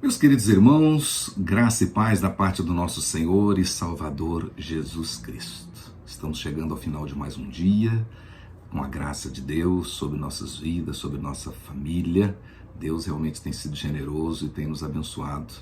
Meus queridos irmãos, graça e paz da parte do nosso Senhor e Salvador Jesus Cristo. Estamos chegando ao final de mais um dia, com a graça de Deus sobre nossas vidas, sobre nossa família. Deus realmente tem sido generoso e tem nos abençoado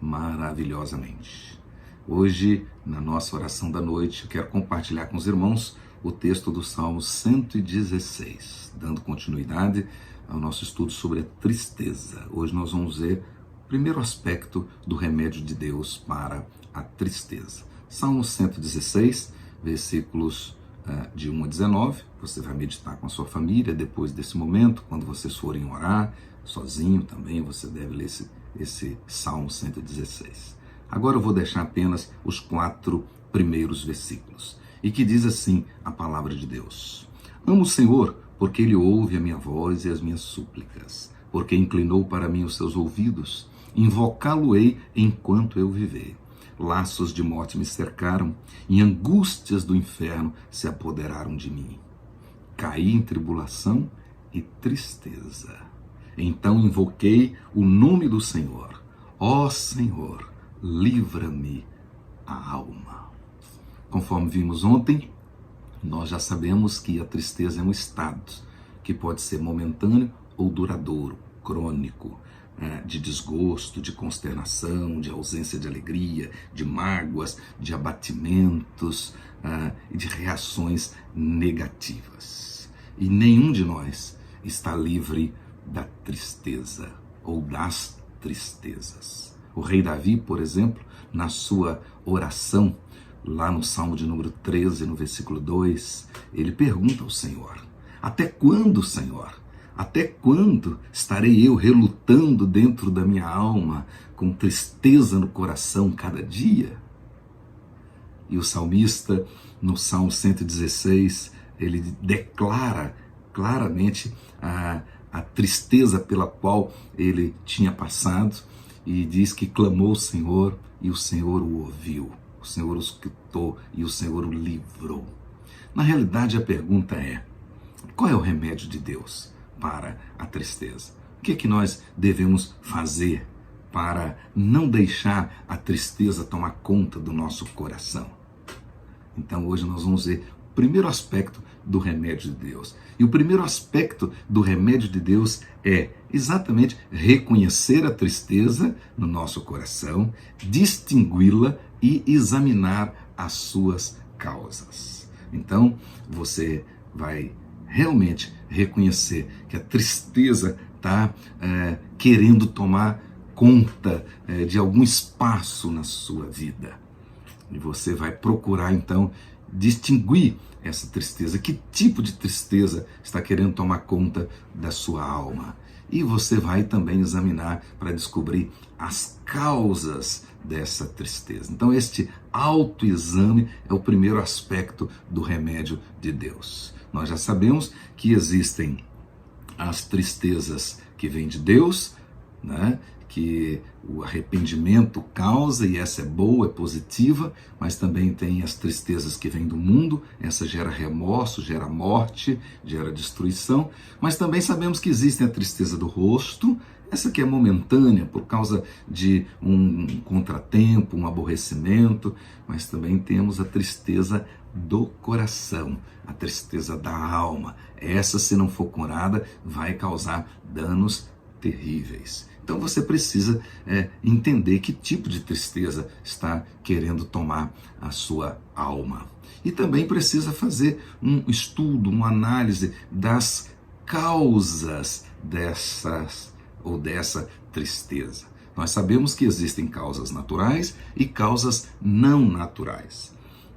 maravilhosamente. Hoje, na nossa oração da noite, eu quero compartilhar com os irmãos o texto do Salmo 116, dando continuidade ao nosso estudo sobre a tristeza. Hoje nós vamos ver o primeiro aspecto do remédio de Deus para a tristeza. Salmo 116, versículos de 1 a 19, você vai meditar com a sua família depois desse momento, quando vocês forem orar, sozinho também, você deve ler esse Salmo 116. Agora eu vou deixar apenas os 4 primeiros versículos, e que diz assim a palavra de Deus: Amo o Senhor, porque Ele ouve a minha voz e as minhas súplicas, porque inclinou para mim os seus ouvidos, invocá-lo-ei enquanto eu viver. Laços de morte me cercaram, e angústias do inferno se apoderaram de mim. Caí em tribulação e tristeza. Então invoquei o nome do Senhor. Ó Senhor, livra-me a alma. Conforme vimos ontem, nós já sabemos que a tristeza é um estado que pode ser momentâneo ou duradouro, crônico, de desgosto, de consternação, de ausência de alegria, de mágoas, de abatimentos e de reações negativas. E nenhum de nós está livre da tristeza ou das tristezas. O rei Davi, por exemplo, na sua oração, lá no Salmo de número 13, no versículo 2, ele pergunta ao Senhor: até quando, Senhor? Até quando estarei eu relutando dentro da minha alma, com tristeza no coração cada dia? E o salmista, no Salmo 116, ele declara claramente a tristeza pela qual ele tinha passado, e diz que clamou ao Senhor e o Senhor o ouviu. O Senhor o escutou e o Senhor o livrou. Na realidade, a pergunta é: qual é o remédio de Deus para a tristeza? O que é que nós devemos fazer para não deixar a tristeza tomar conta do nosso coração? Então hoje nós vamos ver o primeiro aspecto do remédio de Deus. E o primeiro aspecto do remédio de Deus é exatamente reconhecer a tristeza no nosso coração, distingui-la e examinar as suas causas. Então você vai realmente reconhecer que a tristeza está querendo tomar conta de algum espaço na sua vida. E você vai procurar então distinguir essa tristeza, que tipo de tristeza está querendo tomar conta da sua alma. E você vai também examinar para descobrir as causas dessa tristeza. Então este autoexame é o primeiro aspecto do remédio de Deus. Nós já sabemos que existem as tristezas que vêm de Deus, né? Que o arrependimento causa, e essa é boa, é positiva, mas também tem as tristezas que vêm do mundo, essa gera remorso, gera morte, gera destruição, mas também sabemos que existe a tristeza do rosto, essa que é momentânea por causa de um contratempo, um aborrecimento, mas também temos a tristeza do coração, a tristeza da alma. Essa, se não for curada, vai causar danos terríveis. Então você precisa entender que tipo de tristeza está querendo tomar a sua alma. E também precisa fazer um estudo, uma análise das causas dessa tristeza. Nós sabemos que existem causas naturais e causas não naturais.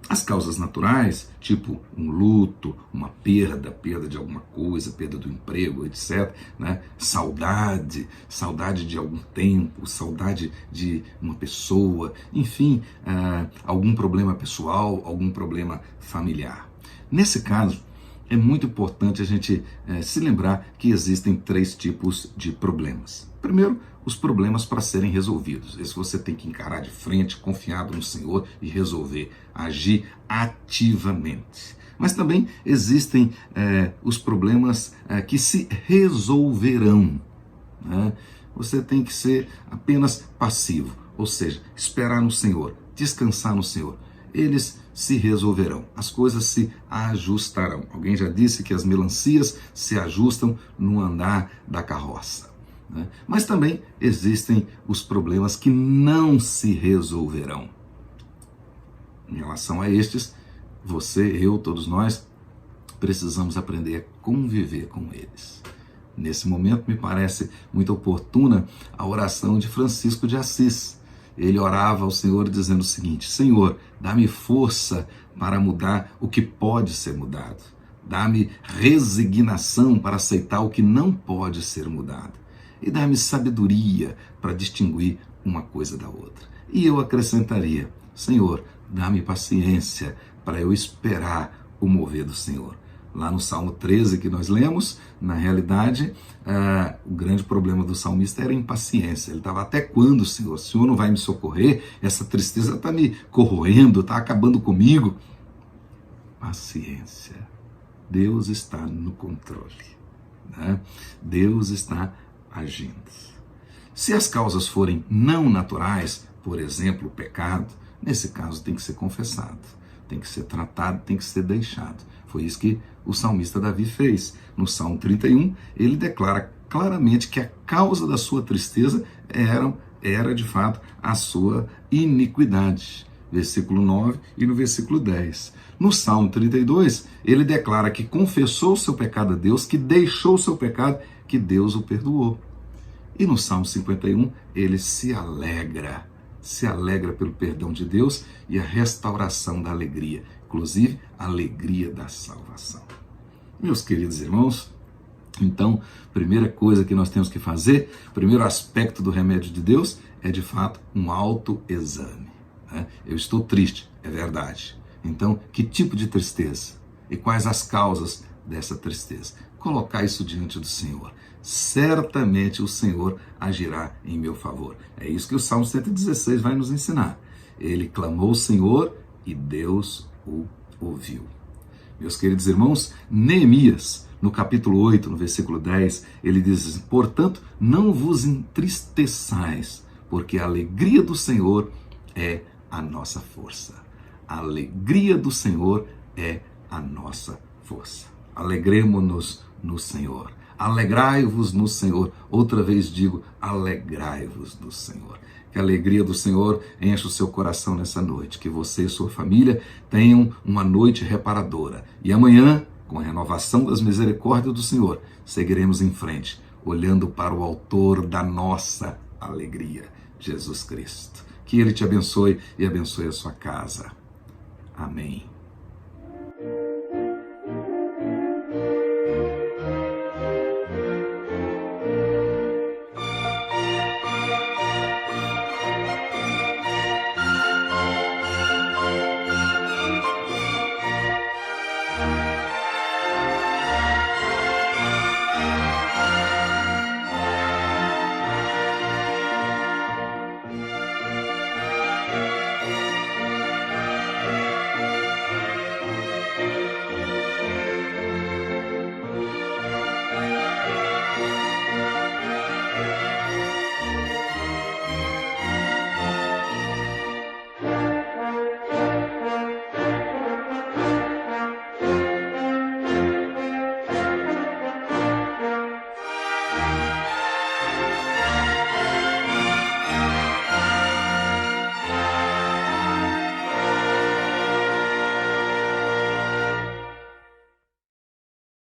As causas naturais, tipo um luto, uma perda de alguma coisa, perda do emprego, etc., né? Saudade de algum tempo, saudade de uma pessoa, enfim, algum problema pessoal, algum problema familiar. Nesse caso, é muito importante a gente se lembrar que existem 3 tipos de problemas. Primeiro, os problemas para serem resolvidos. Esse você tem que encarar de frente, confiado no Senhor e resolver, agir ativamente. Mas também existem os problemas que se resolverão, né? você tem que ser apenas passivo, ou seja, esperar no Senhor, descansar no Senhor. Eles se resolverão, as coisas se ajustarão. Alguém já disse que as melancias se ajustam no andar da carroça, né? Mas também existem os problemas que não se resolverão. Em relação a estes, você, eu, todos nós, precisamos aprender a conviver com eles. Nesse momento, me parece muito oportuna a oração de Francisco de Assis. Ele orava ao Senhor dizendo o seguinte: Senhor, dá-me força para mudar o que pode ser mudado. Dá-me resignação para aceitar o que não pode ser mudado. E dá-me sabedoria para distinguir uma coisa da outra. E eu acrescentaria: Senhor, dá-me paciência para eu esperar o mover do Senhor. Lá no Salmo 13 que nós lemos, na realidade, o grande problema do salmista era a impaciência. Ele estava: até quando, Senhor? O Senhor não vai me socorrer? Essa tristeza está me corroendo, está acabando comigo. Paciência. Deus está no controle, né? Deus está agindo. Se as causas forem não naturais, por exemplo, o pecado, nesse caso tem que ser confessado, tem que ser tratado, tem que ser deixado. Foi isso que o salmista Davi fez. No Salmo 31, ele declara claramente que a causa da sua tristeza era de fato a sua iniquidade. Versículo 9 e no versículo 10. No Salmo 32, ele declara que confessou o seu pecado a Deus, que deixou o seu pecado, que Deus o perdoou. E no Salmo 51, ele se alegra pelo perdão de Deus e a restauração da alegria, inclusive a alegria da salvação. Meus queridos irmãos, então, primeira coisa que nós temos que fazer, primeiro aspecto do remédio de Deus é de fato um autoexame, né? Eu estou triste, é verdade. Então, que tipo de tristeza? E quais as causas dessa tristeza? Colocar isso diante do Senhor. Certamente o Senhor agirá em meu favor. É isso que o Salmo 116 vai nos ensinar. Ele clamou ao Senhor e Deus o ouviu. Meus queridos irmãos, Neemias, no capítulo 8, no versículo 10, ele diz assim: portanto, não vos entristeçais, porque a alegria do Senhor é a nossa força. A alegria do Senhor é a nossa força. Alegremo-nos no Senhor. Alegrai-vos no Senhor. Outra vez digo, alegrai-vos no Senhor. Que a alegria do Senhor enche o seu coração nessa noite. Que você e sua família tenham uma noite reparadora. E amanhã, com a renovação das misericórdias do Senhor, seguiremos em frente, olhando para o autor da nossa alegria, Jesus Cristo. Que Ele te abençoe e abençoe a sua casa. Amém.